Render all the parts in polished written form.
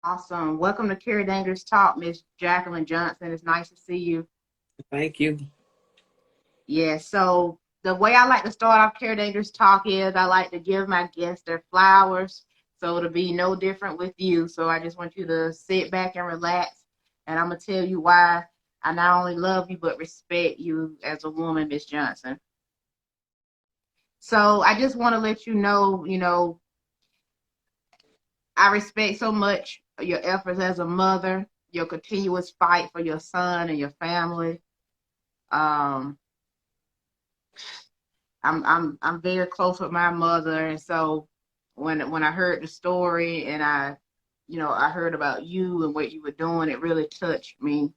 Awesome. Welcome to Kera Dangerous Talk, Miss Jacquelyn Johnson. It's nice to see you. Thank you. Yeah, so the way I like to start off Kera Dangerous Talk is I like to give my guests their flowers. So it'll be no different with you. So I just want you to sit back and relax. And I'm going to tell you why I not only love you, but respect you as a woman, Miss Johnson. So I just want to let you know, I respect so much your efforts as a mother, your continuous fight for your son and your family. Um, I'm very close with my mother, and so when I heard the story and I heard about you and what you were doing, it really touched me,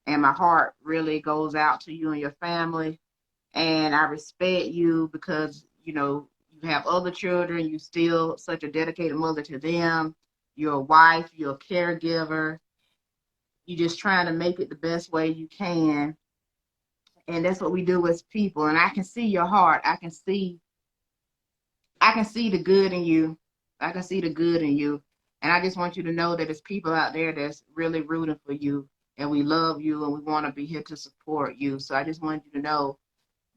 and my heart really goes out to you and your family. And I respect you because you have other children. You still such a dedicated mother to them. You're a wife. You're a caregiver. You're just trying to make it the best way you can, and that's what we do as people. And I can see your heart. I can see the good in you. I can see the good in you. And I just want you to know that there's people out there that's really rooting for you, and we love you and we want to be here to support you. So I just want you to know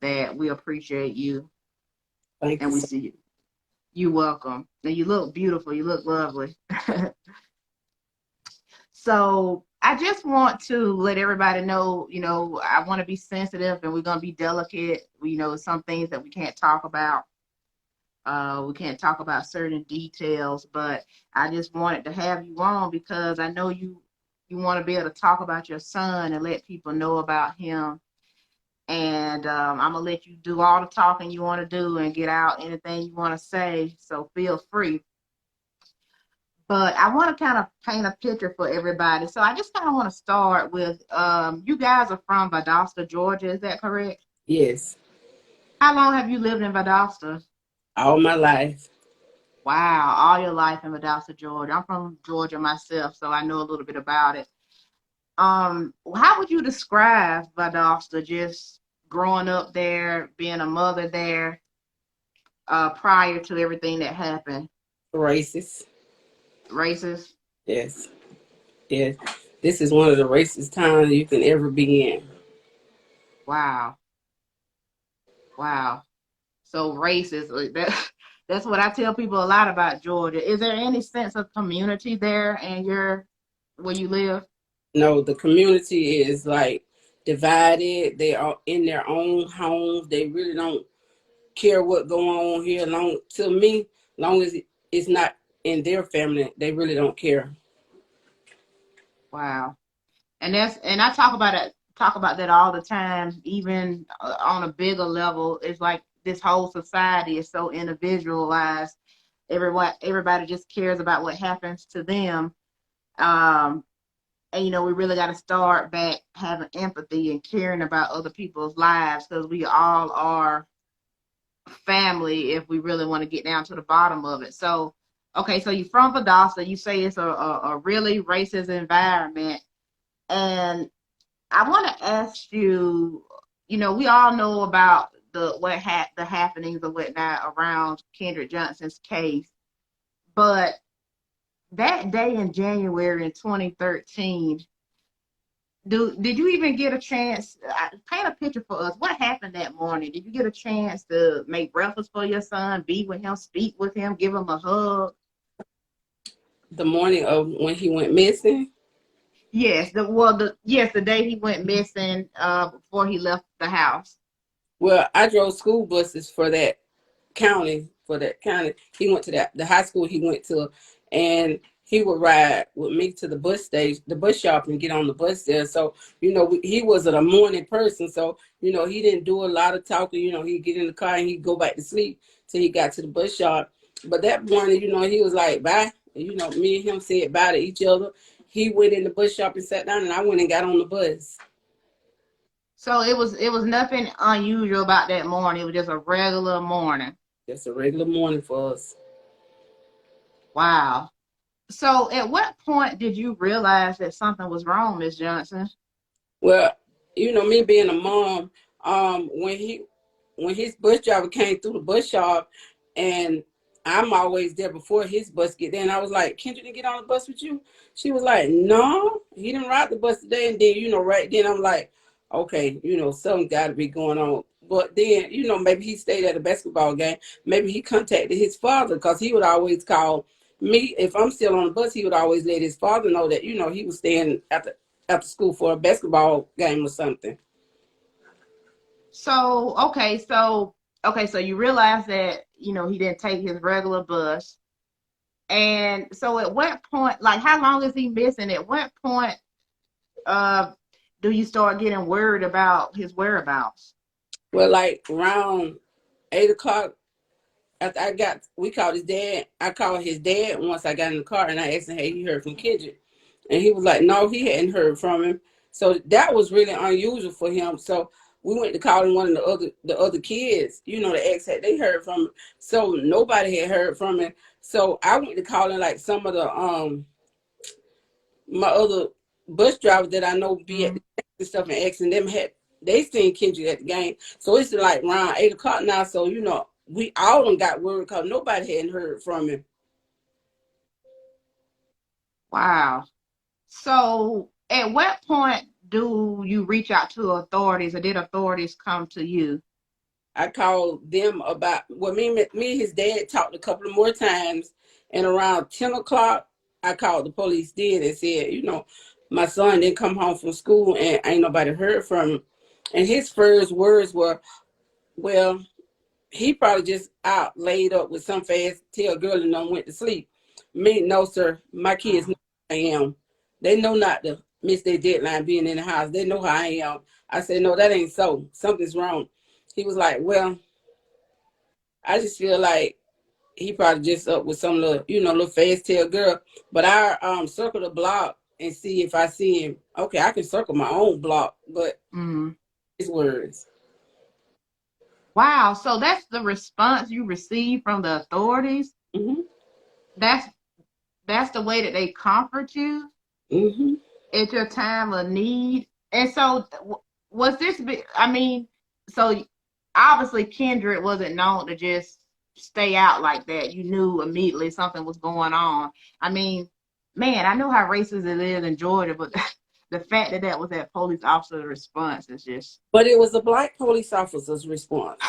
that we appreciate you Thank and you we so see you. You're welcome. And you look beautiful. You look lovely. So I just want to let everybody know, I want to be sensitive and we're going to be delicate. Some things that we can't talk about. We can't talk about certain details, but I just wanted to have you on because I know you want to be able to talk about your son and let people know about him. And I'm gonna let you do all the talking you want to do and get out anything you want to say. So feel free. But I want to kind of paint a picture for everybody. So I just kind of want to start with you guys are from Valdosta, Georgia. Is that correct? yes, How long have you lived in Valdosta? all my life. Wow, all your life in Valdosta, Georgia. I'm from Georgia myself, so I know a little bit about it. How would you describe Valdosta just growing up there, being a mother there, prior to everything that happened? Racist. Racist? Yes, yes. This is one of the racist towns you can ever be in. Wow, wow. So racist. That's what I tell people a lot about Georgia. Is there any sense of community there and where you live? No, the community is like divided. They are in their own homes. They really don't care what going on here. Long to me, long as it's not in their family, they really don't care. Wow. And I talk about that all the time, even on a bigger level. It's like this whole society is so individualized. Everybody just cares about what happens to them. Um, and we really got to start back having empathy and caring about other people's lives because we all are family if we really want to get down to the bottom of it. So, okay, so you're from Valdosta. You say it's a really racist environment. And I want to ask you, we all know about the happenings and whatnot around Kendrick Johnson's case, but that day in January in 2013, did you even get a chance? Paint a picture for us. What happened that morning? Did you get a chance to make breakfast for your son, be with him, speak with him, give him a hug? The morning of when he went missing. Yes, the day he went missing, before he left the house. Well, I drove school buses for that county. For that county, he went to the high school he went to, and he would ride with me to the bus station, the bus stop, and get on the bus there. So he wasn't a morning person, so he didn't do a lot of talking. He'd get in the car and he'd go back to sleep till he got to the bus stop. But that morning, he was like bye. Me and him said bye to each other. He went in the bus stop and sat down, and I went and got on the bus. So it was nothing unusual about that morning. It was just a regular morning. Just a regular morning for us. Wow. So at what point did you realize that something was wrong, Miss Johnson? Well, me being a mom, when his bus driver came through the bus shop, and I'm always there before his bus get there. And I was like, Kendrick didn't get on the bus with you? She was like, no, he didn't ride the bus today. And then, right then I'm like, okay, something got to be going on. But then, maybe he stayed at a basketball game. Maybe he contacted his father because he would always call me. If I'm still on the bus, he would always let his father know that, he was staying after school for a basketball game or something. So so you realize that he didn't take his regular bus, and so at what point, like how long is he missing? At what point uh do you start getting worried about his whereabouts? Well, like around 8 o'clock, after we called his dad. I called his dad once I got in the car, and I asked him, hey, he heard from Kendrick. And he was like, no, he hadn't heard from him. So that was really unusual for him. So we went to calling one of the other kids, the ex had they heard from him. So nobody had heard from him. So I went to calling like some of the my other bus drivers that I know be at the game and stuff, and asking them had they seen Kendrick at the game. So it's like around 8 o'clock now. So we all of them got worried because nobody hadn't heard from him. Wow. So at what point do you reach out to authorities, or did authorities come to you? I called them about me and his dad talked a couple of more times, and around 10 o'clock, I called the police did and said, my son didn't come home from school and ain't nobody heard from him. And his first words were, well, he probably just out laid up with some fast tail girl and done went to sleep. Me, no, sir. My kids know who I am. They know not to miss their deadline being in the house. They know how I am. I said, no, that ain't so. Something's wrong. He was like, well, I just feel like he probably just up with some little fast tail girl. But I circle the block and see if I see him. Okay, I can circle my own block, but his words. Wow. So that's the response you receive from the authorities. Mm-hmm. That's the way that they comfort you Mm-hmm. at your time of need. And so was this I mean, so obviously Kendrick wasn't known to just stay out like that. You knew immediately something was going on. I mean, man, I know how racist it is in Georgia, but the fact that that was that police officer's response is just, But it was a black police officer's response.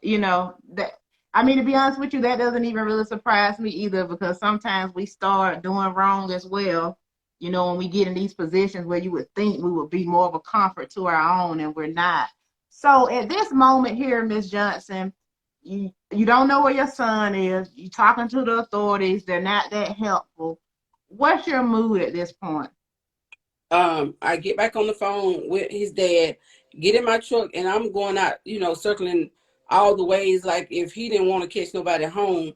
that, I mean, to be honest with you, that doesn't even really surprise me either, because sometimes we start doing wrong as well. When we get in these positions where you would think we would be more of a comfort to our own, and we're not. So at this moment here, Miss Johnson, you don't know where your son is. You're talking to the authorities. They're not that helpful. What's your mood at this point? I get back on the phone with his dad, get in my truck, and I'm going out, circling all the ways. Like if he didn't want to catch nobody home,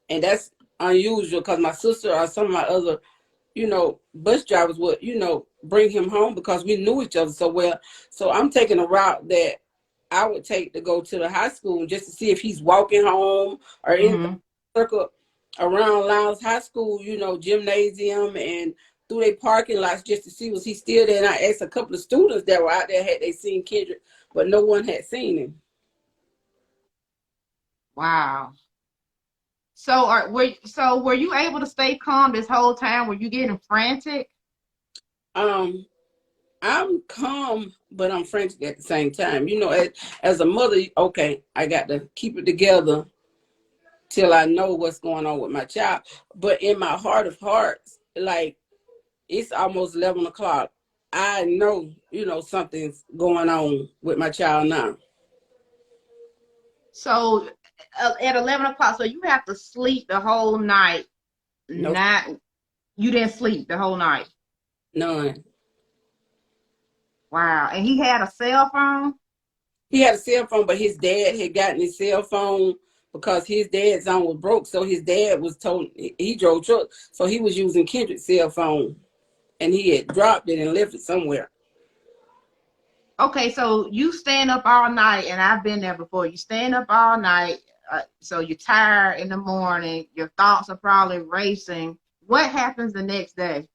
and that's unusual because my sister or some of my other, bus drivers would, bring him home because we knew each other so well. So I'm taking a route that I would take to go to the high school just to see if he's walking home or in the circle around Lowndes High School, gymnasium and through their parking lots just to see was he still there. And I asked a couple of students that were out there had they seen Kendrick, but no one had seen him. Wow. So were you able to stay calm this whole time? Were you getting frantic? I'm calm, but I'm frantic at the same time. As a mother, okay, I got to keep it together till I know what's going on with my child. But in my heart of hearts, like it's almost 11 o'clock. I know, something's going on with my child now. So at 11 o'clock, so you have to sleep the whole night. No, Not You didn't sleep the whole night. none. Wow. And he had a cell phone? He had a cell phone, but his dad had gotten his cell phone because his dad's on was broke. So his dad was told he drove truck, so he was using Kendrick's cell phone, and he had dropped it and left it somewhere. Okay, so you stand up all night, and I've been there before. You stand up all night, so you're tired in the morning. Your thoughts are probably racing. What happens the next day?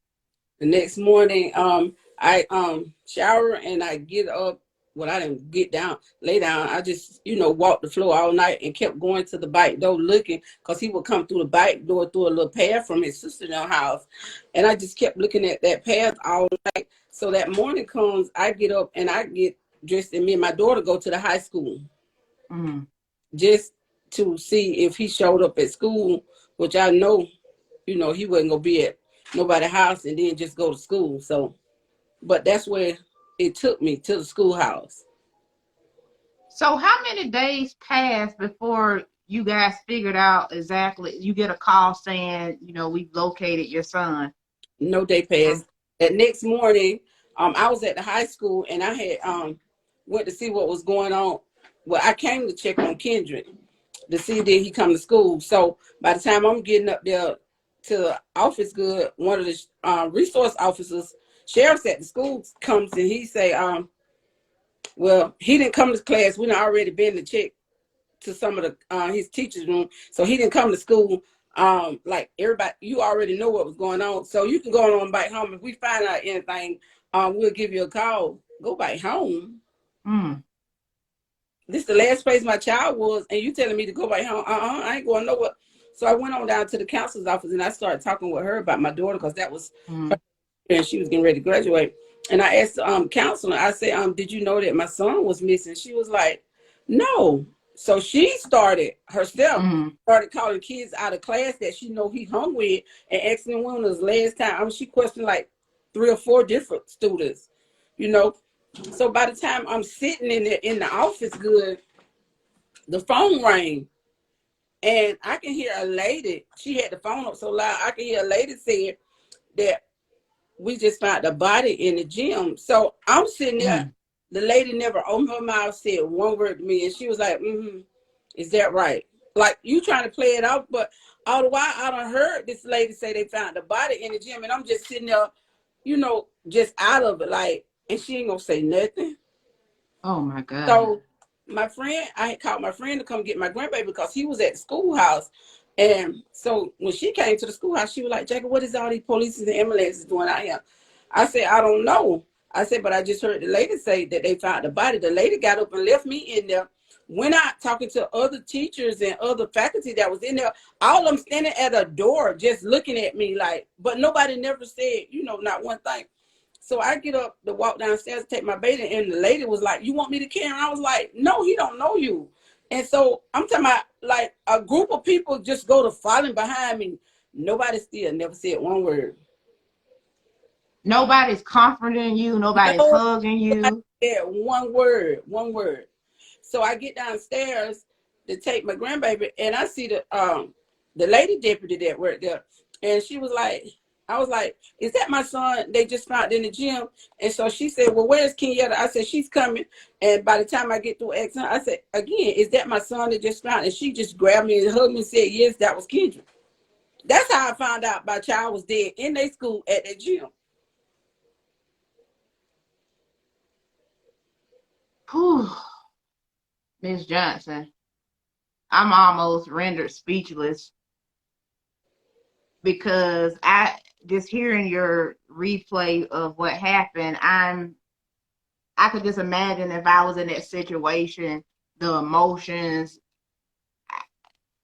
The next morning, I shower and I get up well, I didn't get down, lay down. I just, walked the floor all night and kept going to the bike door looking, because he would come through the bike door through a little path from his sister's house. And I just kept looking at that path all night. So that morning comes, I get up and I get dressed, and me and my daughter go to the high school just to see if he showed up at school, which I know, he wasn't going to be at nobody's house and then just go to school. So, but that's where it took me, to the schoolhouse. So how many days passed before you guys figured out exactly, you get a call saying, we've located your son? No day passed. That next morning, I was at the high school, and I had went to see what was going on. Well, I came to check on Kendrick to see did he come to school. So by the time I'm getting up there to the office, one of the resource officers, sheriffs at the school, comes and he say, well, he didn't come to class. We done already been to check to some of the his teachers' room, so he didn't come to school. Like everybody, you already know what was going on, so you can go on back home. If we find out anything, we'll give you a call. Go back home. This is the last place my child was, and you telling me to go back home? I ain't going nowhere. So I went on down to the counselor's office, and I started talking with her about my daughter, because that was her, and she was getting ready to graduate. And I asked the counselor, I said, did you know that my son was missing? She was like, no. So she started herself, started calling kids out of class that she know he hung with, and asking when was the last time. She questioned like 3 or 4 different students, So by the time I'm sitting in the office, the phone rang, and I can hear a lady. She had the phone up so loud, I can hear a lady say that we just found the body in the gym. So I'm sitting there. The lady never opened her mouth, said one word to me, and she was like, is that right? Like, you trying to play it out, but all the while I done heard this lady say they found the body in the gym, and I'm just sitting there, just out of it, like, and she ain't gonna say nothing. Oh my God. So I had called my friend to come get my grandbaby, because he was at the schoolhouse. And so when she came to the schoolhouse, she was like, Jackie, what is all these police and ambulances doing out here? I said, I don't know. I said, but I just heard the lady say that they found the body. The lady got up and left me in there, went out talking to other teachers and other faculty that was in there. All of them standing at a door just looking at me like, but nobody never said, not one thing. So I get up to walk downstairs to take my baby, and the lady was like, you want me to carry him? I was like, no, he don't know you. And so I'm talking about, like, a group of people just go to falling behind me. Nobody still never said one word. Nobody's comforting you. Nobody's hugging you. Yeah, one word. So I get downstairs to take my grandbaby, and I see the lady deputy that worked there, and she was like, I was like, is that my son they just found in the gym? And so she said, well, where's Kenyatta? I said, she's coming. And by the time I get through asking her, I said, again, is that my son that just found? And she just grabbed me and hugged me and said, yes, that was Kendrick. That's how I found out my child was dead in their school at that gym. Whew. Miss Johnson, I'm almost rendered speechless, because I just hearing your replay of what happened, I could just imagine if I was in that situation, the emotions.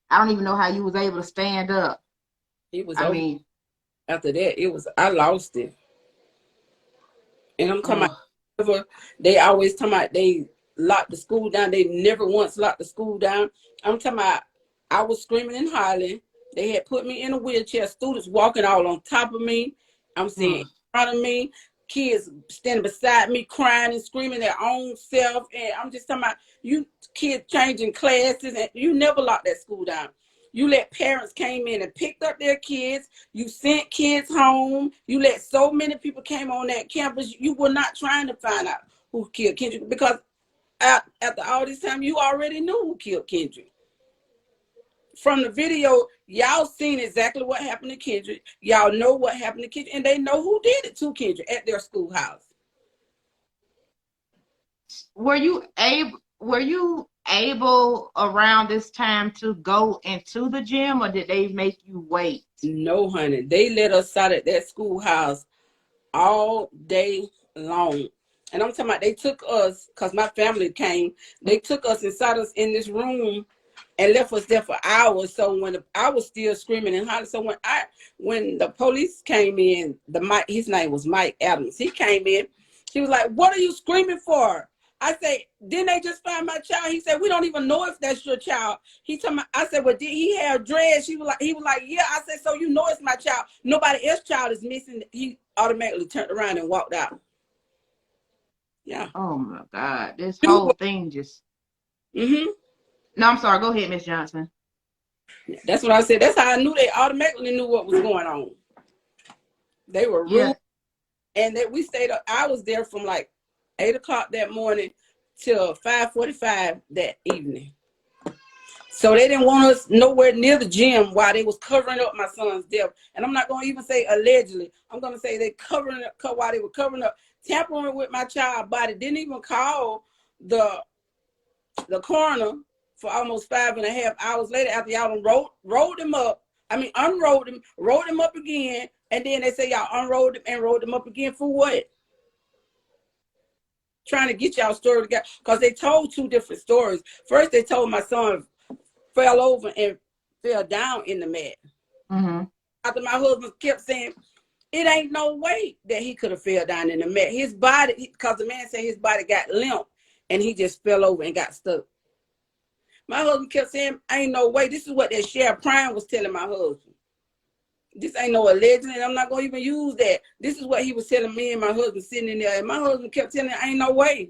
I don't even know how you was able to stand up. It was I over. mean, After that, I lost it. And I'm talking about, they always talking about they locked the school down. They never once locked the school down. I'm talking about, I was screaming and hollering. They had put me in a wheelchair, students walking all on top of me. I'm saying in front of me, kids standing beside me, crying and screaming their own self. And I'm just talking about, you kids changing classes, and you never locked that school down. You let parents came in and picked up their kids. You sent kids home. You let so many people came on that campus. You were not trying to find out who killed Kendrick, because after all this time, you already knew who killed Kendrick. From the video, y'all seen exactly what happened to Kendrick. Y'all know what happened to Kendrick, and they know who did it to Kendrick at their schoolhouse. Were you able around this time to go into the gym, or did they make you wait? No, honey. They let us out at that schoolhouse all day long. And I'm talking about they took us, because my family came, they took us and sat us in this room and left us there for hours. So I was still screaming and hollering. So when the police came in, his name was Mike Adams. He came in. He was like, "What are you screaming for?" I said, "Didn't they just find my child?" He said, "We don't even know if that's your child." He told me, I said, "Well, did he have dreads?" He was like, "Yeah." I said, "So you know it's my child. Nobody else's child is missing." He automatically turned around and walked out. Yeah. Oh my God, this whole thing just. Mm-hmm. No, I'm sorry. Go ahead, Miss Johnson. That's what I said. That's how I knew they automatically knew what was going on. They were Yeah. rude, and that we stayed up. I was there from like 8 o'clock that morning till 5:45 that evening. So they didn't want us nowhere near the gym while they was covering up my son's death. And I'm not going to even say allegedly. I'm going to say they covering up while they were covering up, tampering with my child's body. Didn't even call the coroner for almost 5.5 hours later after y'all rolled him up. I mean, unrolled him, rolled him up again. And then they say y'all unrolled him and rolled him up again for what? Trying to get y'all story together. Because they told two different stories. First, they told my son fell over and fell down in the mat. Mm-hmm. After my husband kept saying, it ain't no way that he could have fell down in the mat. His body, because the man said his body got limp and he just fell over and got stuck. My husband kept saying, ain't no way. This is what that Sheriff Prime was telling my husband. This ain't no alleged, and I'm not going to even use that. This is what he was telling me and my husband sitting in there. And my husband kept telling me, ain't no way.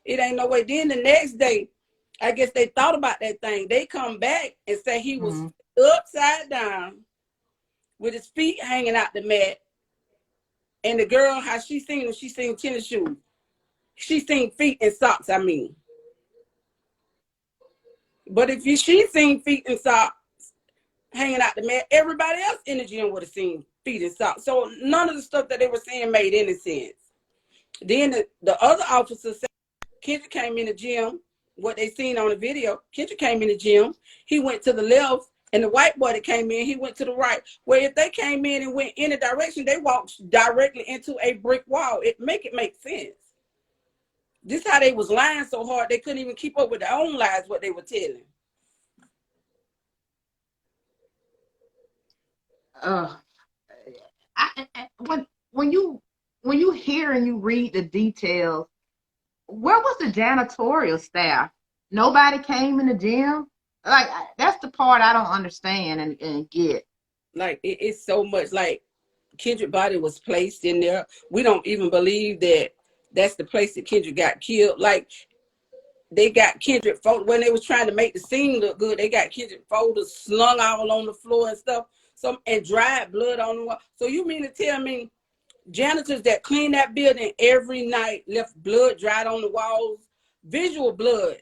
It ain't no way. Then the next day, I guess they thought about that thing. They come back and say he was upside down with his feet hanging out the mat. And the girl, how she seen him, she seen tennis shoes. She seen feet and socks, I mean. But if she seen feet and socks hanging out the mat, everybody else in the gym would have seen feet and socks. So none of the stuff that they were saying made any sense. Then the other officer said, Kendrick came in the gym, what they seen on the video, Kendrick came in the gym, he went to the left, and the white boy that came in, he went to the right. Well, if they came in and went in a direction, they walked directly into a brick wall. It make sense. This how they was lying so hard, they couldn't even keep up with their own lies, what they were telling. When you hear and you read the details, where was the janitorial staff? Nobody came in the gym. Like that's the part I don't understand and get. Like it's so much. Like Kendrick body was placed in there. We don't even believe that that's the place that Kendrick got killed. Like they got Kendrick photo when they was trying to make the scene look good. They got Kendrick photos slung all on the floor and stuff. And dried blood on the wall. So you mean to tell me janitors that clean that building every night left blood dried on the walls, visual blood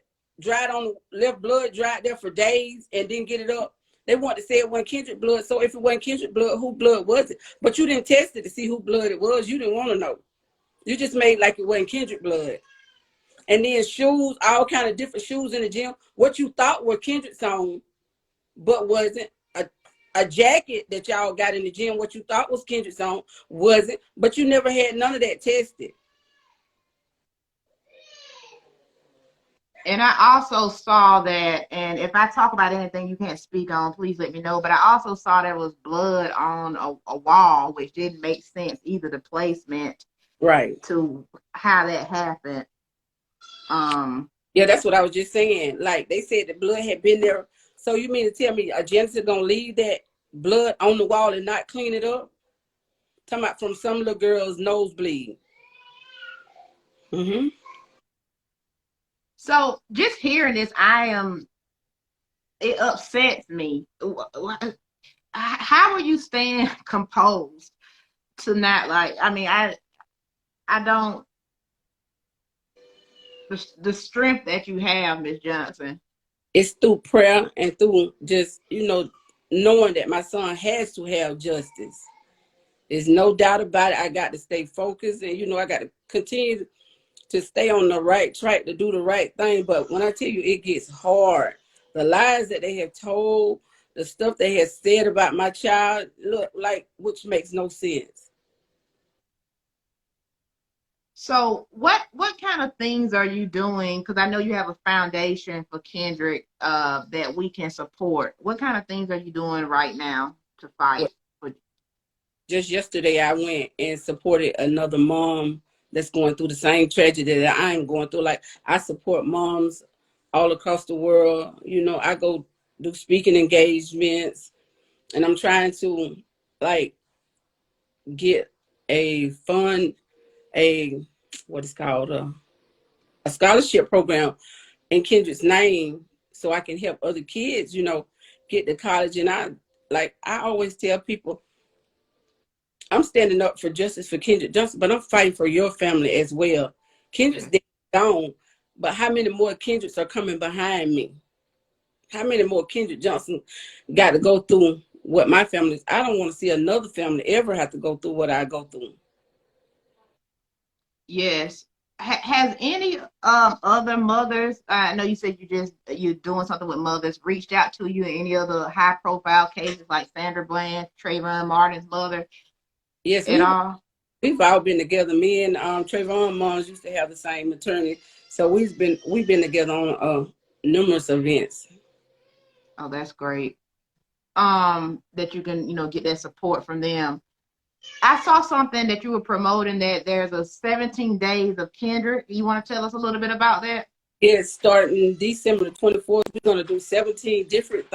left blood dried there for days and didn't get it up? They want to say it wasn't Kendrick blood. So if it wasn't Kendrick blood, who blood was it? But you didn't test it to see who blood it was. You didn't want to know. You just made like it wasn't Kendrick blood. And then shoes, all kind of different shoes in the gym. What you thought were Kendrick's on, but wasn't. A jacket that y'all got in the gym, what you thought was Kendrick's on, wasn't. But you never had none of that tested. And I also saw that, and if I talk about anything you can't speak on, please let me know. But I also saw there was blood on a wall, which didn't make sense either, the placement Right. to how that happened. Yeah, that's what I was just saying. Like they said the blood had been there. So you mean to tell me a janitor gonna leave that blood on the wall and not clean it up? Talking about from some little girl's nosebleed. Mm-hmm. So just hearing this, it upsets me. How are you staying composed to not like? I mean, I don't the strength that you have, Miss Johnson. It's through prayer and through just knowing that my son has to have justice. There's no doubt about it. I got to stay focused, and I got to continue to stay on the right track to do the right thing. But when I tell you it gets hard, the lies that they have told, the stuff they have said about my child, look like which makes no sense. So what kind of things are you doing? Because I know you have a foundation for Kendrick that we can support. What kind of things are you doing right now to Well, fight for? just yesterday, I went and supported another mom that's going through the same tragedy that I am going through. Like, I support moms all across the world. You know, I go do speaking engagements, and I'm trying to like get a fund, a what is called a scholarship program in Kendrick's name, so I can help other kids, you know, get to college. And I always tell people, I'm standing up for justice for Kendrick Johnson, but I'm fighting for your family as well. Kendrick's Yeah. dead gone, but how many more Kendricks are coming behind me? How many more Kendrick Johnson got to go through what my family is? I don't want to see another family ever have to go through what I go through. Yes. Has any other mothers? I know you said you're doing something with mothers. Reached out to you in any other high profile cases like Sandra Bland, Trayvon Martin's mother Yes, at all? we've all been together. Me and Trayvon moms used to have the same attorney, so we've been together on numerous events. Oh, that's great. That you can get that support from them. I saw something that you were promoting that there's a 17 days of Kendrick. You want to tell us a little bit about that? It's starting December the 24th. We're gonna do 17 different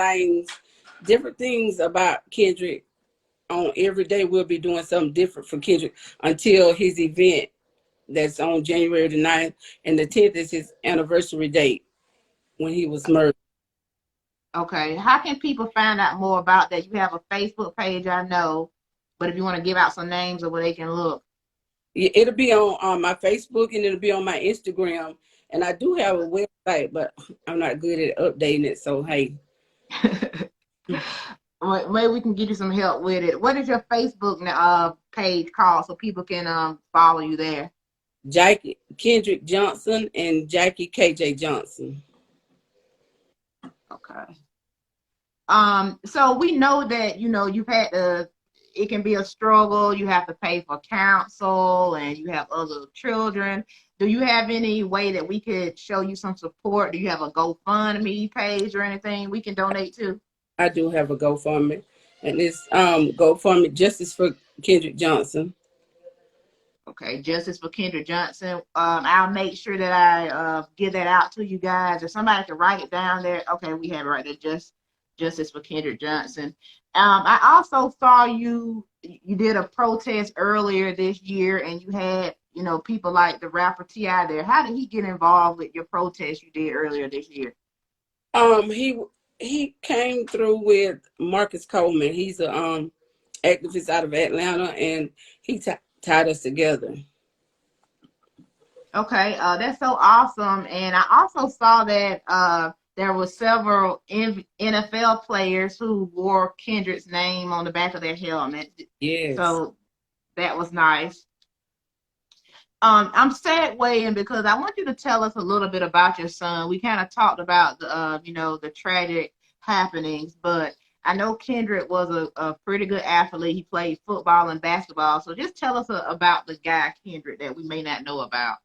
things about Kendrick. On every day, we'll be doing something different for Kendrick until his event that's on January the 9th, and the 10th is his anniversary date when he was murdered. Okay. How can people find out more about that? You have a Facebook page, I know, but if you want to give out some names of where they can look. Yeah, it'll be on my Facebook and it'll be on my Instagram. And I do have a website, but I'm not good at updating it. So hey, Maybe we can get you some help with it. What is your Facebook page called so people can follow you there? Jackie Kendrick Johnson and Jackie KJ Johnson. Okay. So we know that you've had to. It can be a struggle. You have to pay for counsel, and you have other children. Do you have any way that we could show you some support? Do you have a GoFundMe page or anything we can donate to? I do have a GoFundMe, and it's GoFundMe Justice for Kendrick Johnson. Okay, Justice for Kendra Johnson. I'll make sure that I give that out to you guys, or somebody can write it down there. Okay, we have it right there. Justice for Kendra Johnson. I also saw you did a protest earlier this year, and you had people like the rapper T.I. there. How did he get involved with your protest you did earlier this year? He came through with Marcus Coleman. He's a activist out of Atlanta, and he tied us together. Okay, that's so awesome. And I also saw that there were several NFL players who wore Kendrick's name on the back of their helmet. Yes. So that was nice. I'm segueing because I want you to tell us a little bit about your son. We kind of talked about the tragic happenings, but I know Kendrick was a pretty good athlete. He played football and basketball. So just tell us about the guy Kendrick that we may not know about.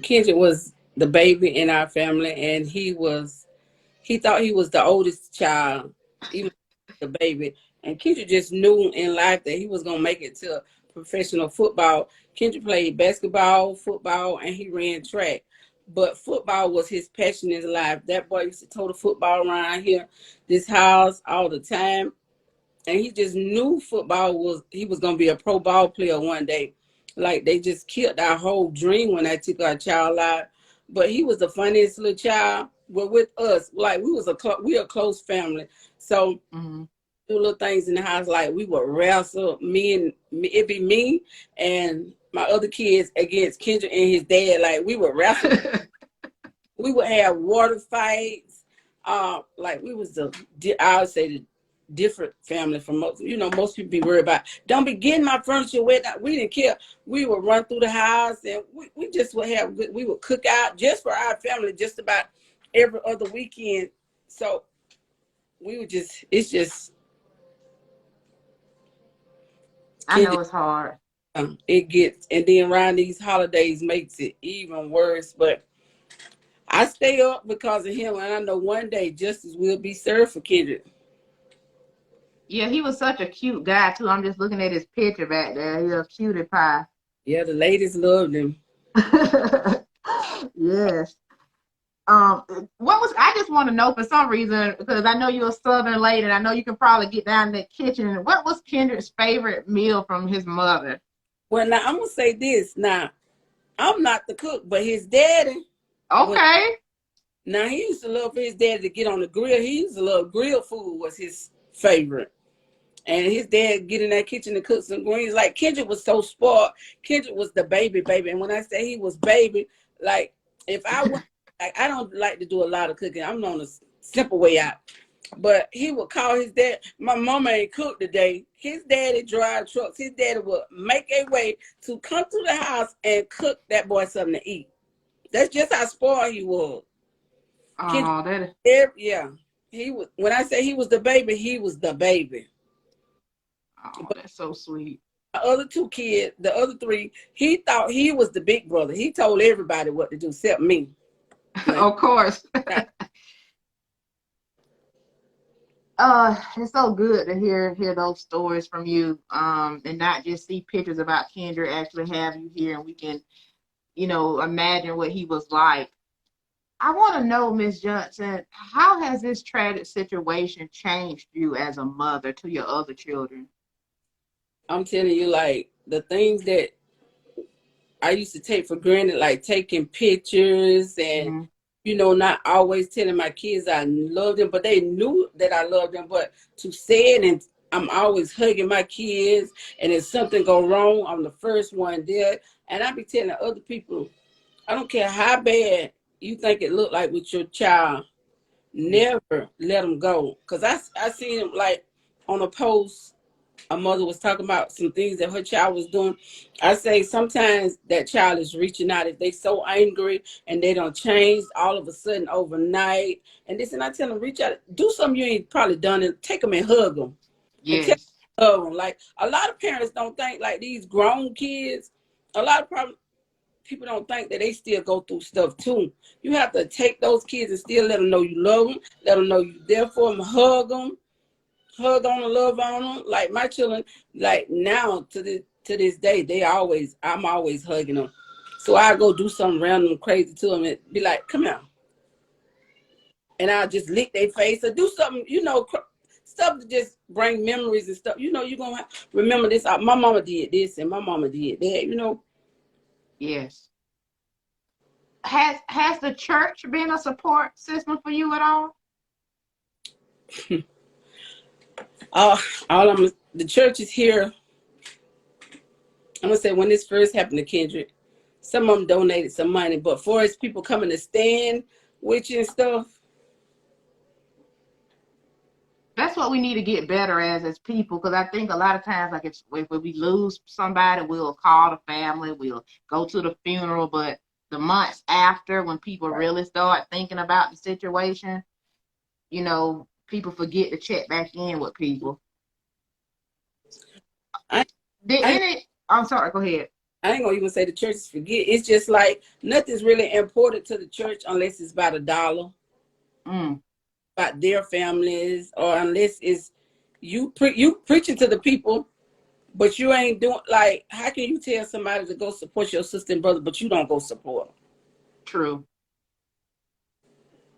Kendrick was the baby in our family, and he thought he was the oldest child, even the baby. And Kendrick just knew in life that he was gonna make it to professional football. Kendrick played basketball, football, and he ran track. But football was his passion in his life. That boy used to tote the football around here, this house all the time. And he just knew football was he was gonna be a pro ball player one day. Like they just killed our whole dream when I took our child out. But he was the funniest little child. Well, with us, like we a close family. So Mhm. do little things in the house, like we would wrestle. It'd be me and my other kids against Kendrick and his dad. Like we would wrestle. We would have water fights. Like we was I would say the different family from most. Most people be worried about. Don't be getting my furniture wet. We didn't care. We would run through the house, and we just would have. We would cook out just for our family, just about every other weekend. So we would just. It's just I know Kendrick. it's hard. It gets, and then around these holidays makes it even worse. But I stay up because of him, and I know one day justice will be served for Kendrick. Yeah, he was such a cute guy too. I'm just looking at his picture back there. He's a cutie pie. Yeah, the ladies loved him. Yes. What was I just want to know for some reason because I know you're a Southern lady and I know you can probably get down in the kitchen. What was Kendrick's favorite meal from his mother? Well, now I'm gonna say this. Now I'm not the cook, but his daddy was. Okay. Now he used to love for his daddy to get on the grill. He used to love grill food was his favorite. And his dad get in that kitchen and cook some greens. Like Kendrick was so spoiled. Kendrick was the baby. And when I say he was baby, like if I went, like I don't like to do a lot of cooking. I'm on a simple way out. But he would call his dad. My mama ain't cooked today. His daddy drive trucks. His daddy would make a way to come to the house and cook that boy something to eat. That's just how spoiled he was. Oh, Yeah. He was. When I say he was the baby, he was the baby. oh, that's so sweet. The other two kids, the other three, he thought he was the big brother. He told everybody what to do except me. Like, Of course. It's so good to hear those stories from you, and not just see pictures about Kendrick, actually have you here and we can, imagine what he was like. I want to know, Miss Johnson, how has this tragic situation changed you as a mother to your other children? I'm telling you, like the things that I used to take for granted, like taking pictures and Mm-hmm. not always telling my kids I loved them, but they knew that I loved them. But to say it, and I'm always hugging my kids, and if something go wrong, I'm the first one there. And I be telling other people, I don't care how bad you think it looked like with your child, never let them go. Cause I seen them like on a post a mother was talking about some things that her child was doing. I say sometimes that child is reaching out if they so angry and they don't change all of a sudden overnight. And this, and I tell them, reach out, do something you ain't probably done, and take them and hug them. And tell Yes. them, like a lot of parents don't think like these grown kids. A lot of people don't think that they still go through stuff too. You have to take those kids and still let them know you love them, let them know you there for them, hug on them, love on them. Like my children, like now to this day, I'm always hugging them. So I go do something random crazy to them and be like, come here. And I'll just lick their face or do something, stuff to just bring memories and stuff. You're going to remember this. My mama did this and my mama did that. Yes. Has the church been a support system for you at all? Uh, the church is here. I'm going to say when this first happened to Kendrick, some of them donated some money, but for his people coming to stand with you and stuff, That's what we need to get better as people, because I think a lot of times, like if we lose somebody, we'll call the family, we'll go to the funeral, but the months after, when people really start thinking about the situation, people forget to check back in with people. I, Did I, any? I'm sorry. Go ahead. I ain't gonna even say the churches forget. It's just like nothing's really important to the church unless it's about $1, Mm, about their families, or unless it's you preaching to the people, but you ain't doing like. How can you tell somebody to go support your sister and brother, but you don't go support them? true.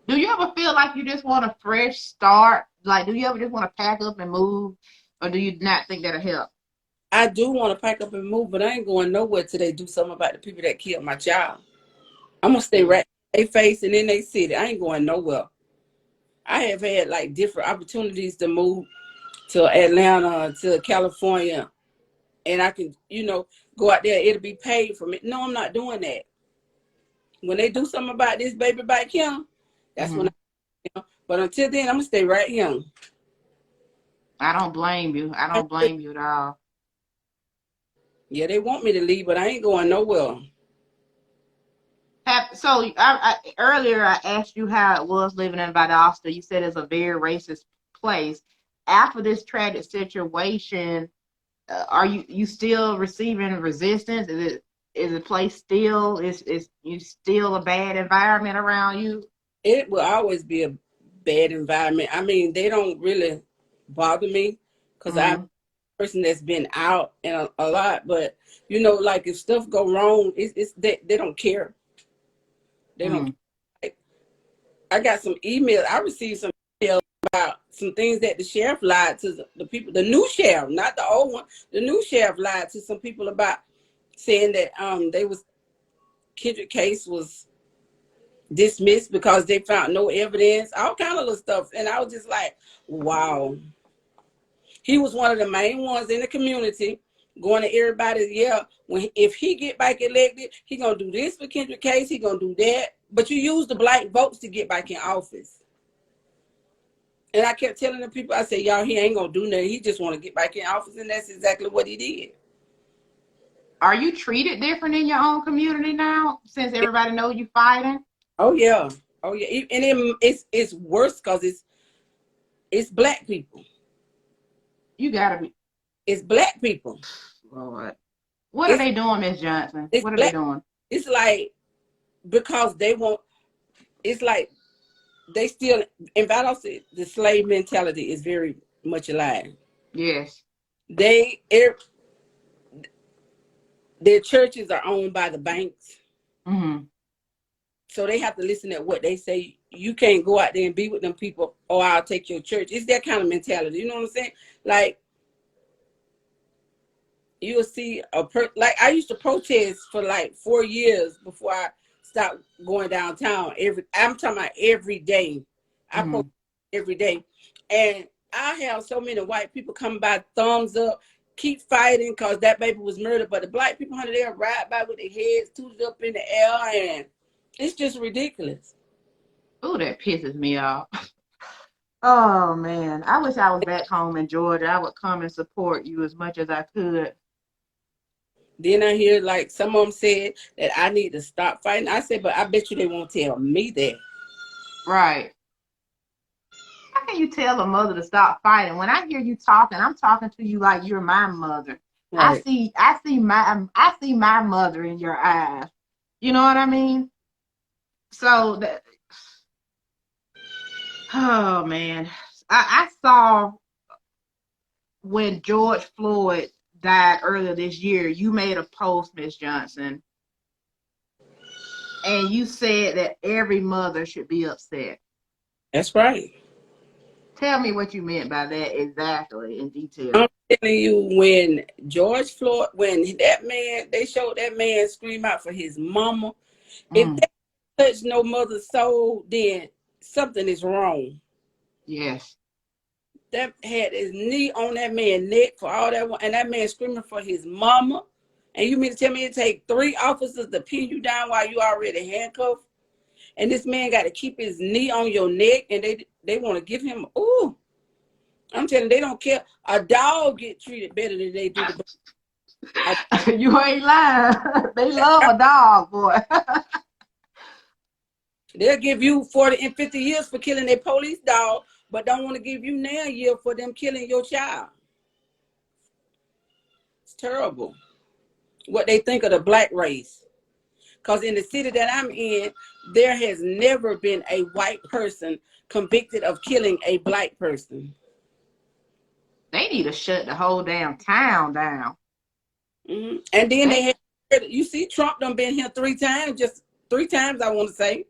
Do you ever feel like you just want a fresh start? Like, do you ever just want to pack up and move, or do you not think that'll help? I do want to pack up and move, but I ain't going nowhere till they do something about the people that killed my child. I'm gonna stay right in their face and in their city. I ain't going nowhere. I have had like different opportunities to move to Atlanta, to California, and I can, go out there. It'll be paid for me. No, I'm not doing that. When they do something about this baby back here, that's when Mm-hmm. But until then, I'm gonna stay right here. I don't blame you. I don't blame you at all. Yeah, they want me to leave, but I ain't going nowhere. Earlier I asked you how it was living in Valdosta. You said it's a very racist place. After this tragic situation, Are you still receiving resistance? Is the place still is you still a bad environment around you? It will always be a bad environment. I mean, they don't really bother me because I'm Mm-hmm. a person that's been out and a lot. But you know, like if stuff go wrong, it's they don't care. They don't. Mm-hmm. Like, I got some emails. I received some emails about some things that the sheriff lied to the people. The new sheriff, not the old one. The new sheriff lied to some people about saying that they was Kendrick case was dismissed because they found no evidence, all kind of little stuff. And I was just like, wow. He was one of the main ones in the community going to everybody, yeah, when if he get back elected, he gonna do this for Kendrick case, he gonna do that. But you use the black votes to get back in office. And I kept telling the people, I said, y'all, he ain't gonna do nothing. He just want to get back in office, and that's exactly what he did. Are you treated different in your own community now since everybody knows you fighting? Oh yeah, oh yeah, and it's worse because it's black people. You gotta be. It's black people. Lord. What are It's they doing, Miss Johnson? it's What are they black. doing? It's like because they want. It's like they still in Valdosta. The slave mentality is very much alive. Yes. They their churches are owned by the banks, Mm-hmm. so they have to listen to what they say. You can't go out there and be with them people, or I'll take your church. It's that kind of mentality. You know what I'm saying? Like you'll see like I used to protest for like 4 years before I stopped going downtown. I'm talking about every day. I Mm-hmm. protest every day, and I have so many white people come by, thumbs up, keep fighting because that baby was murdered. But the black people, honey, they'll ride by with their heads tooted up in the air, and it's just ridiculous. Oh, that pisses me off. Oh man, I wish I was back home in Georgia. I would come and support you as much as I could. Then I hear like some of them said that I need to stop fighting. I said, but I bet you they won't tell me that. Right. How can you tell a mother to stop fighting? When I hear you talking, I'm talking to you like you're my mother. Right. I see my mother in your eyes. You know what I mean? So that, oh man. I saw when George Floyd died earlier this year, you made a post, Miss Johnson, and you said that every mother should be upset. That's right. Tell me what you meant by that exactly in detail. I'm telling you, when George Floyd, when that man, they showed that man scream out for his mama. If Mm, that touched no mother's soul, then something is wrong. yes. That had his knee on that man's neck for all that, and that man screaming for his mama. And you mean to tell me it take 3 officers to pin you down while you already handcuffed? And this man got to keep his knee on your neck, and they want to give him. Ooh, I'm telling you, they don't care. A dog get treated better than they do the. A, You ain't lying. They love a dog, boy. they'll give you 40 and 50 years for killing a police dog, but don't want to give you now a year for them killing your child. It's terrible what they think of the black race. Because in the city that I'm in, there has never been a white person convicted of killing a black person. They need to shut the whole damn town down. Mm-hmm. And then they They, had, you see, Trump done been here 3 times, just 3 times, I want to say.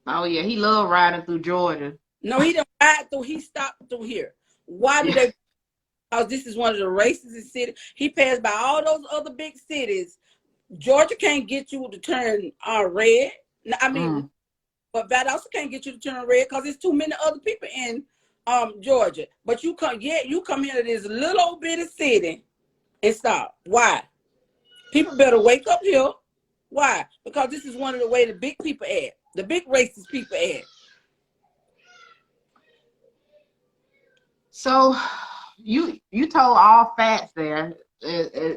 oh yeah, he love riding through Georgia. No, he didn't ride through, he stopped through here. Why do Yeah. they? Because this is one of the racist cities. He passed by all those other big cities. Georgia can't get you to turn red. I mean, Mm. but Valdosta can't get you to turn red because there's too many other people in Georgia. But you come, yeah, you come here to this little old bitty city and stop. Why? People better wake up here. Why? Because this is one of the way the big people act. The big racist people act. So you told all facts there.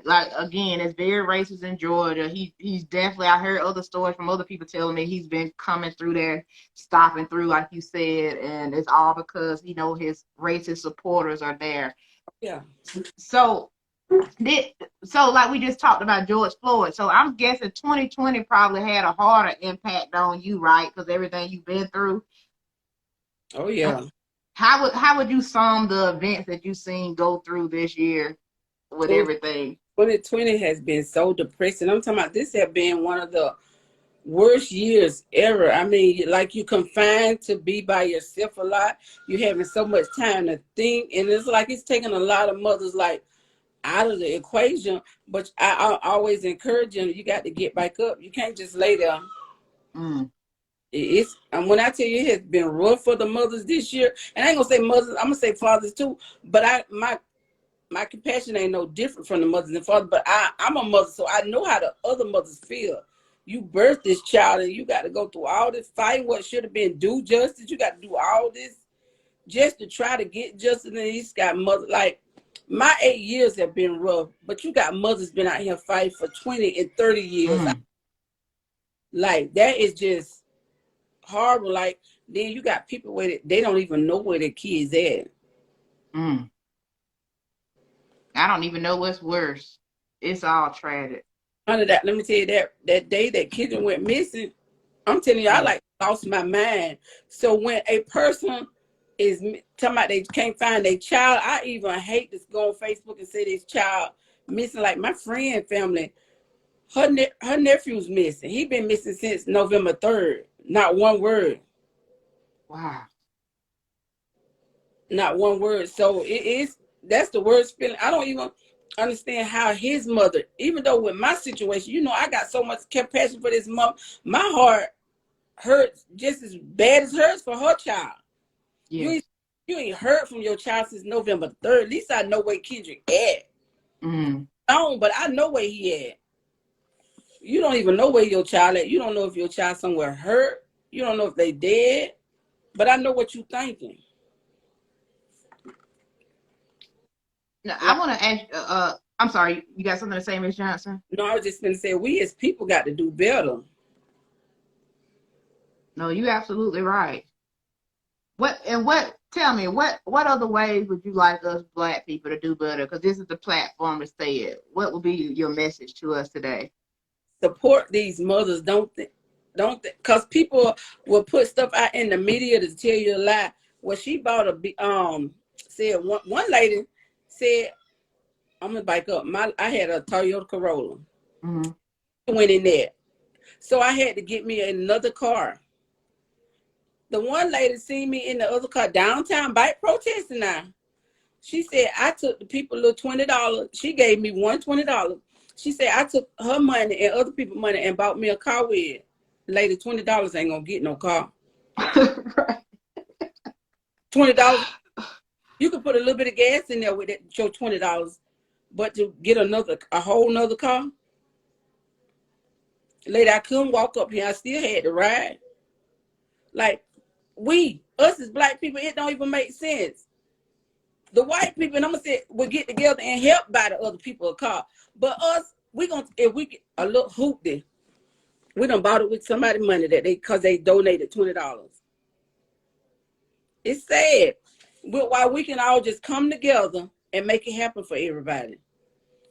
Like again, it's very racist in Georgia. He's definitely. I heard other stories from other people telling me he's been coming through there, stopping through, like you said, and it's all because his racist supporters are there. Yeah. So So like we just talked about George Floyd. So I'm guessing 2020 probably had a harder impact on you, right? Because everything you've been through. Oh yeah. How would you sum the events that you've seen go through this year with 20 everything? 2020 has been so depressing. I'm talking about this have been one of the worst years ever. I mean, like you confined to be by yourself a lot. You having so much time to think, and it's like it's taking a lot of mothers like out of the equation. But I always encourage them. You got to get back up. You can't just lay there. Mm, It's and when I tell you it has been rough for the mothers this year, and I ain't gonna say mothers, I'm gonna say fathers too. But my compassion ain't no different from the mothers and fathers. But I'm a mother, so I know how the other mothers feel. You birthed this child, and you got to go through all this fighting. What should have been due justice, you got to do all this just to try to get justice. And he's got mother like my 8 years have been rough, but you got mothers been out here fighting for 20 and 30 years. mm, Like that is just horrible. Like then you got people where they don't even know where their kids at. mm. I don't even know what's worse. It's all tragic. Under that, let me tell you that day that Kendrick went missing, I'm telling you, I Yeah. like lost my mind. So when a person is talking about they can't find their child, I even hate to go on Facebook and say this child missing. Like my friend family, her nephew's missing. He been missing since November 3rd. Not one word. Wow. Not one word. So that's the worst feeling. I don't even understand how his mother, even though with my situation, I got so much compassion for this mom. My heart hurts just as bad as hers for her child. Yes. You ain't heard from your child since November 3rd. At least I know where Kendrick at. Mm. But I know where he at. You don't even know where your child at. You don't know if your child somewhere hurt. You don't know if they dead. But I know what you thinking. Now, I Like, want to ask. I'm sorry. You got something to say, Miss Johnson? no, I was just gonna say we as people got to do better. No, you absolutely right. What? Tell me what other ways would you like us Black people to do better? Because this is the platform to say it. What would be your message to us today? Support these mothers. Don't because people will put stuff out in the media to tell you a lie. Well, she bought said one lady said, I'm gonna bike up. I had a Toyota Corolla. Mm-hmm. Went in there. So I had to get me another car. The one lady seen me in the other car downtown bike protesting now. She said I took the people a little $20. She gave me $120. She said I took her money and other people's money and bought me a car with it. Lady, $20 ain't gonna get no car. Right. $20. You could put a little bit of gas in there with it, your $20. But to get a whole nother car, lady, I couldn't walk up here. I still had to ride. Like us as Black people, it don't even make sense. The white people, and I'm gonna say, will get together and help buy the other people a car. But us, if we get a little hoopty, we done bought it with somebody money because they donated $20. It's sad. But why we can all just come together and make it happen for everybody.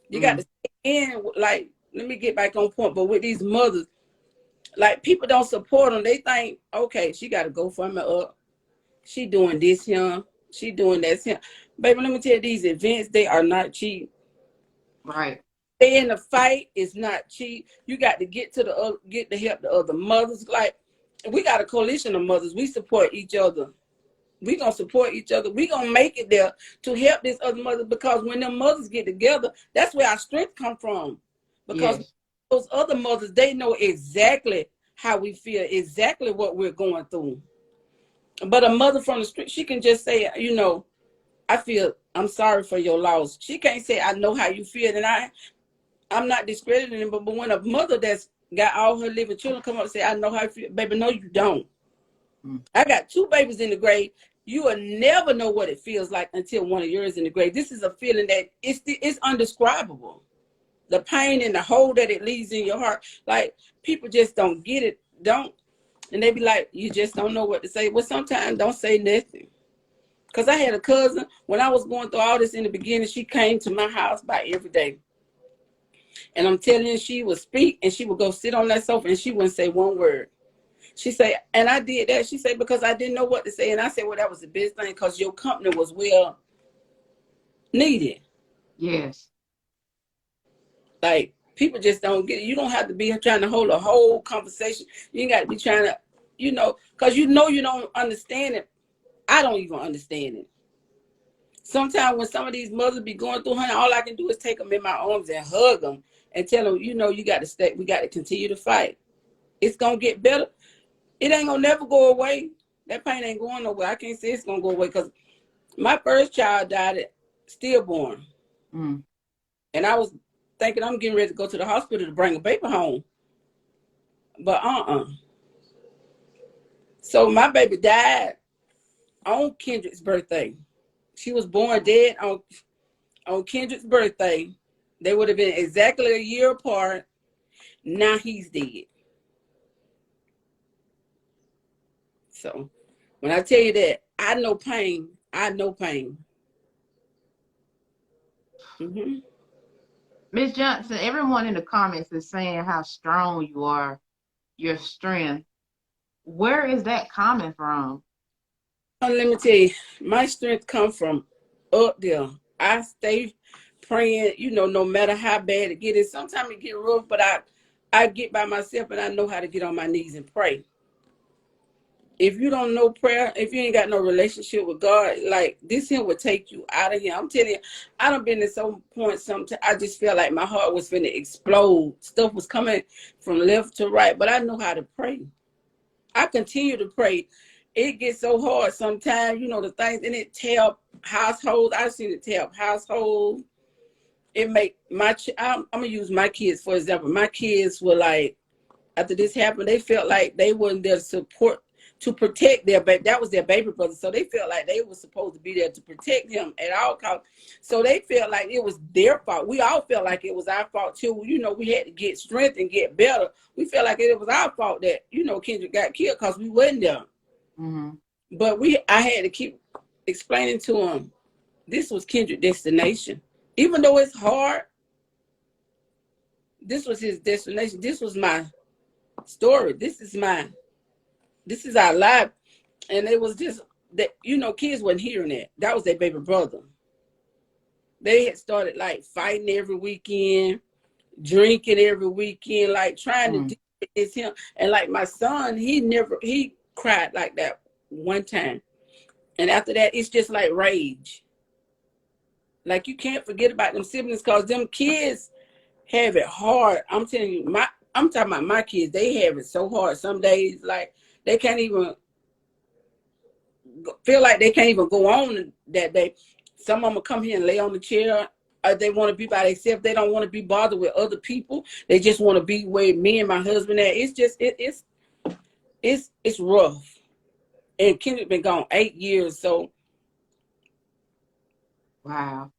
You got to stay in, like, let me get back on point. But with these mothers, like people don't support them. They think, okay, she got to go for me up. She doing this here. She doing that here. Baby, let me tell you, these events, they are not cheap. Right. Stay in the fight is not cheap. You got to get to get to help the other mothers. Like we got a coalition of mothers. We support each other. We gonna support each other. We gonna make it there to help this other mother because when them mothers get together, that's where our strength come from. Because Yes. those other mothers, they know exactly how we feel, exactly what we're going through. But a mother from the street, she can just say, I'm sorry for your loss. She can't say, I know how you feel. And I'm not discrediting him, but when a mother that's got all her living children come up and say, I know how you feel, baby, no, you don't. I got 2 babies in the grave. You will never know what it feels like until one of yours in the grave. This is a feeling that it's undescribable. The pain and the hole that it leaves in your heart. Like people just don't get it. And they be like, you just don't know what to say. Well, sometimes don't say nothing. Because I had a cousin, when I was going through all this in the beginning, she came to my house by every day. And I'm telling you, she would speak and she would go sit on that sofa and she wouldn't say one word. She said, and I did that. She said, because I didn't know what to say. And I said, well, that was the best thing because your company was well needed. Yes. Like, people just don't get it. You don't have to be trying to hold a whole conversation. You ain't got to be trying to, because you don't understand it. I don't even understand it. Sometimes when some of these mothers be going through, honey, all I can do is take them in my arms and hug them and tell them, you got to stay. We got to continue to fight. It's going to get better. It ain't going to never go away. That pain ain't going nowhere. I can't say it's going to go away because my first child died at stillborn. Mm. And I was thinking I'm getting ready to go to the hospital to bring a baby home. But So my baby died on Kendrick's birthday. She was born dead on Kendrick's birthday. They would have been exactly a year apart. Now he's dead. So when I tell you that, I know pain. I know pain. Mm-hmm. Miss Johnson, everyone in the comments is saying how strong you are, your strength. Where is that coming from? Let me tell you, my strength comes from up there. I stay praying, no matter how bad it gets. Sometimes it get rough, but I get by myself and I know how to get on my knees and pray. If you don't know prayer, if you ain't got no relationship with God, like this here will take you out of here. I'm telling you, I done been at some point, sometimes I just felt like my heart was finna explode. Stuff was coming from left to right, but I know how to pray. I continue to pray. It gets so hard sometimes, the things, and it tear up households. I've seen it tear up households. It make I'm gonna use my kids for example. My kids were like, after this happened, they felt like they weren't there to support, to protect their baby. That was their baby brother, so they felt like they were supposed to be there to protect him at all costs. So they felt like it was their fault. We all felt like it was our fault too. We had to get strength and get better. We felt like it was our fault that Kendrick got killed because we wasn't there. Mm-hmm. But I had to keep explaining to him this was Kendrick's destination. Even though it's hard, this was his destination. This was my story. This is our life. And it was just that, kids wasn't hearing that. That was their baby brother. They had started like fighting every weekend, drinking every weekend, like trying to do this him. And like my son, he cried like that one time. And after that, it's just like rage. Like you can't forget about them siblings because them kids have it hard. I'm telling you, I'm talking about my kids. They have it so hard. Some days, like they can't even feel like they can't even go on that day. Some of them will come here and lay on the chair. They want to be by themselves. They don't want to be bothered with other people. They just want to be where me and my husband at. It's just it's rough. And Kendrick been gone 8 years, so. Wow.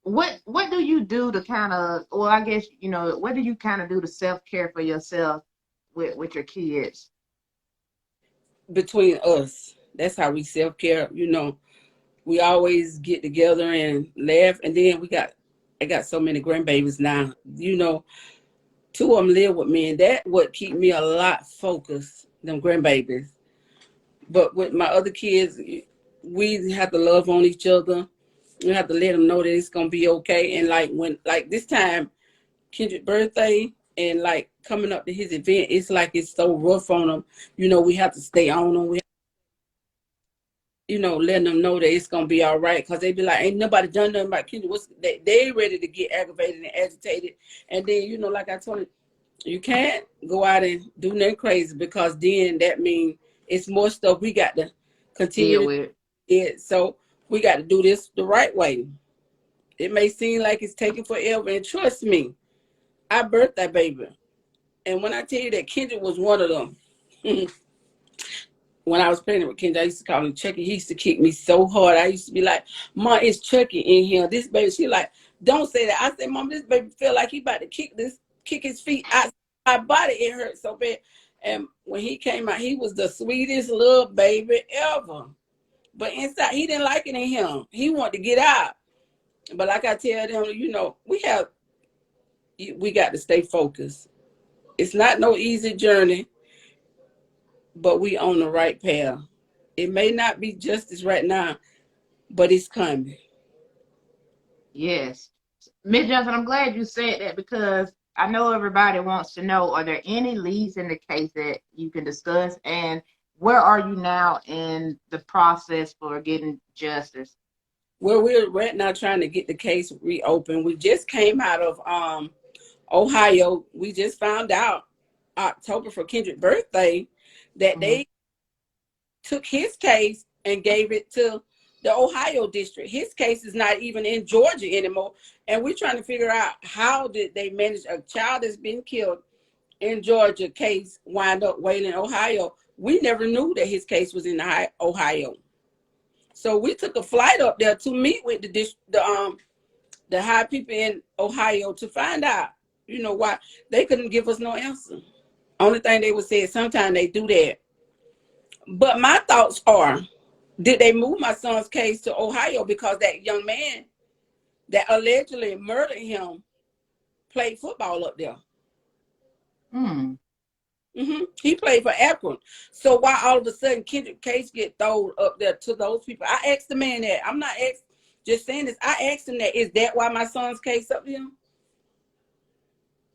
What do you do to kind of, well, I guess, what do you kind of do to self-care for yourself with your kids? Between us, that's how we self-care. We always get together and laugh. And then I got so many grandbabies now. 2 of them live with me, and that would keep me a lot focused, them grandbabies. But with my other kids, we have to love on each other. We have to let them know that it's gonna be okay. And like this time, Kendrick's birthday, and like coming up to his event, it's like it's so rough on them. We have to stay on them. Letting them know that it's gonna be all right, because they be like, ain't nobody done nothing about Kendrick. They ready to get aggravated and agitated, and then like I told you can't go out and do nothing crazy, because then that means it's more stuff we got to continue Deal to with. it. So we got to do this the right way. It may seem like it's taking forever, and trust me, I birthed that baby, and when I tell you that Kendrick was one of them. When I was pregnant with Kendrick, I used to call him Chucky. He used to kick me so hard. I used to be like, Mom, it's Chucky in here. This baby, she like, don't say that. I said, Mom, this baby feel like he about to kick his feet out my body. It hurt so bad. And when he came out, he was the sweetest little baby ever. But inside, he didn't like it in him. He wanted to get out. But like I tell them, we got to stay focused. It's not no easy journey, but we on the right path. It may not be justice right now, but it's coming. Yes. Miss Johnson, I'm glad you said that because I know everybody wants to know, are there any leads in the case that you can discuss? And where are you now in the process for getting justice? Well, we're right now trying to get the case reopened. We just came out of Ohio. We just found out October for Kendrick's birthday that they took his case and gave it to the Ohio district. His case is not even in Georgia anymore. And we're trying to figure out how did they manage a child that's been killed in Georgia case wind up waiting in Ohio. We never knew that his case was in Ohio. So we took a flight up there to meet with the high people in Ohio to find out, why they couldn't give us no answer. Only thing they would say is sometimes they do that. But my thoughts are, did they move my son's case to Ohio because that young man that allegedly murdered him played football up there? He played for Akron. So why all of a sudden Kendrick case get thrown up there to those people? I asked the man that. I'm not just saying this. I asked him that. Is that why my son's case up there?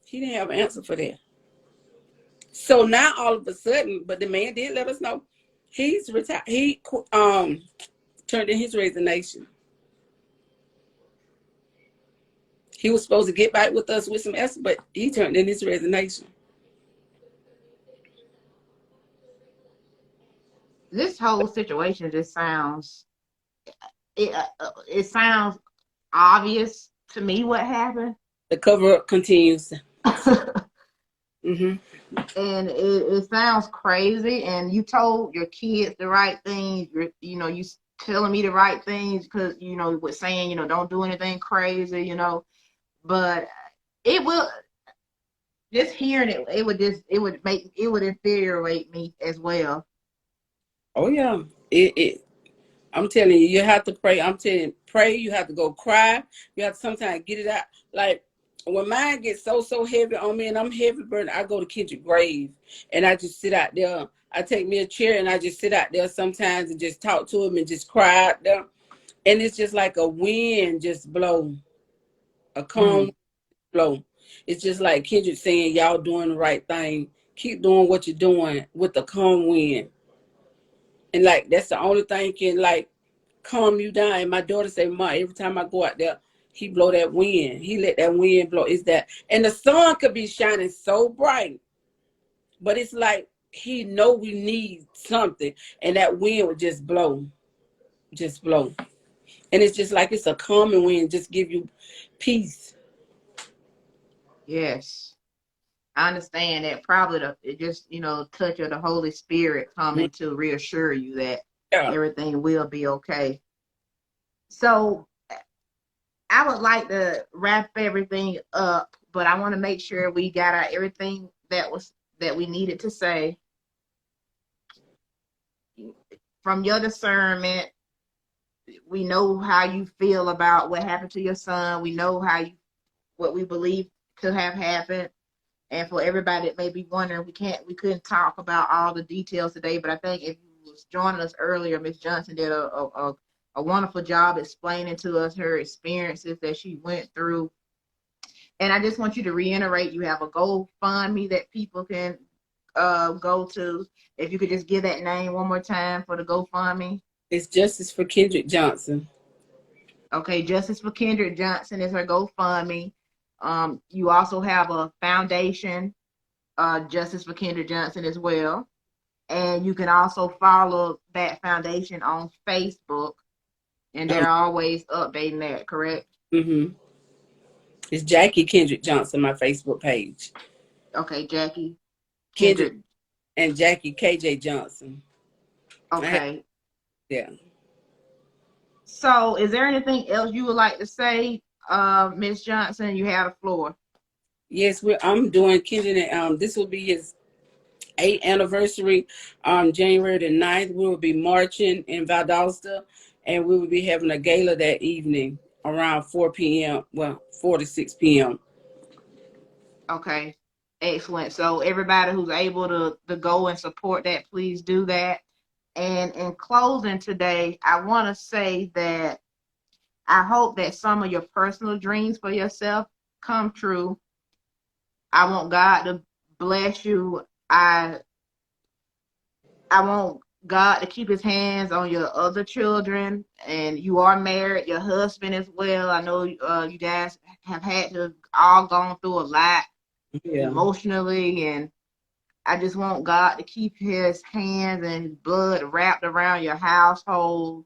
He didn't have an answer for that. So now all of a sudden, but the man did let us know he's retired. He turned in his resignation. He was supposed to get back with us with some answer, but he turned in his resignation. This whole situation just sounds it sounds obvious to me what happened. The cover up continues. And it sounds crazy. And you told your kids the right things. You telling me the right things because with saying don't do anything crazy. But it will. Just hearing it, it would infuriate me as well. Oh yeah, I'm telling you, you have to pray. I'm telling you, pray. You have to go cry. You have to sometimes get it out. Like when mine gets so heavy on me and I'm heavy burden, I go to Kendrick's grave and I just sit out there. I take me a chair and I just sit out there sometimes and just talk to him and just cry out there. And it's just like a wind just blow, a calm blow. It's just like Kendrick saying, y'all doing the right thing. Keep doing what you're doing with the calm wind. And like that's the only thing can like calm you down. And my daughter say, "Ma, every time I go out there, he blow that wind. He let that wind blow." Is that and the sun could be shining so bright, but it's like he know we need something, and that wind would just blow, and it's just like it's a calming wind, just give you peace. Yes. I understand that probably it just touch of the Holy Spirit coming to reassure you that Yeah. everything will be okay. So I would like to wrap everything up, but I want to make sure we got out everything that we needed to say. From your discernment, we know how you feel about what happened to your son. We know what we believe could have happened. And for everybody that may be wondering, we couldn't talk about all the details today, but I think if you was joining us earlier, Miss Johnson did a wonderful job explaining to us her experiences that she went through. And I just want you to reiterate, you have a GoFundMe that people can go to. If you could just give that name one more time for the GoFundMe. It's Justice for Kendrick Johnson. Okay, Justice for Kendrick Johnson is her GoFundMe. You also have a foundation, Justice for Kendrick Johnson as well. And you can also follow that foundation on Facebook. And they're always updating that, correct? It's Jackie Kendrick Johnson, my Facebook page. Okay, Jackie Kendrick and Jackie KJ Johnson. Okay. Yeah. So is there anything else you would like to say, Miss Johnson? You have the floor. Yes, I'm doing Kendrick, and this will be his 8th anniversary on January the 9th. We will be marching in Valdosta, and we will be having a gala that evening around 4 p.m. Well, 4 to 6 p.m. Okay, excellent. So everybody who's able to go and support that, please do that. And in closing today, I want to say that I hope that some of your personal dreams for yourself come true. I want God to bless you. I want God to keep his hands on your other children, and you are married, your husband as well. I know you guys have had to all gone through a lot Yeah. emotionally, and I just want God to keep his hands and his blood wrapped around your household.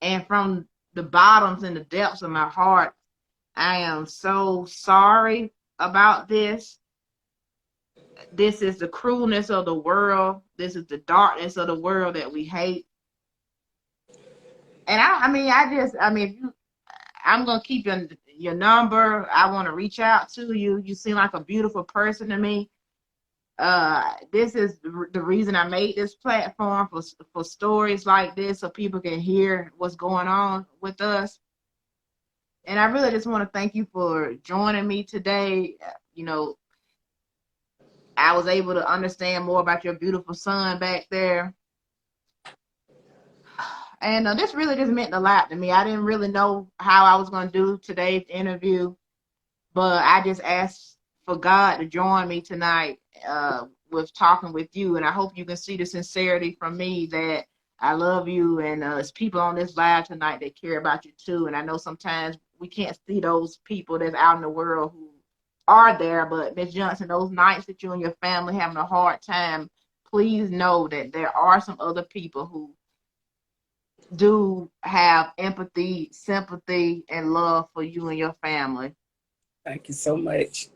And from the bottoms and the depths of my heart, I am so sorry about this. This is the cruelness of the world. This is the darkness of the world that we hate. And if you, I'm gonna keep your number. I want to reach out to you. You seem like a beautiful person to me. This is the reason I made this platform for stories like this, so people can hear what's going on with us. And I really just want to thank you for joining me today. You know, I was able to understand more about your beautiful son back there. And this really just meant a lot to me. I didn't really know how I was going to do today's interview, but I just asked for God to join me tonight with talking with you. And I hope you can see the sincerity from me that I love you. And there's people on this live tonight that care about you too. And I know sometimes we can't see those people that's out in the world who are there. But Miss Johnson, those nights that you and your family having a hard time, please know that there are some other people who do have empathy, sympathy, and love for you and your family. Thank you so much.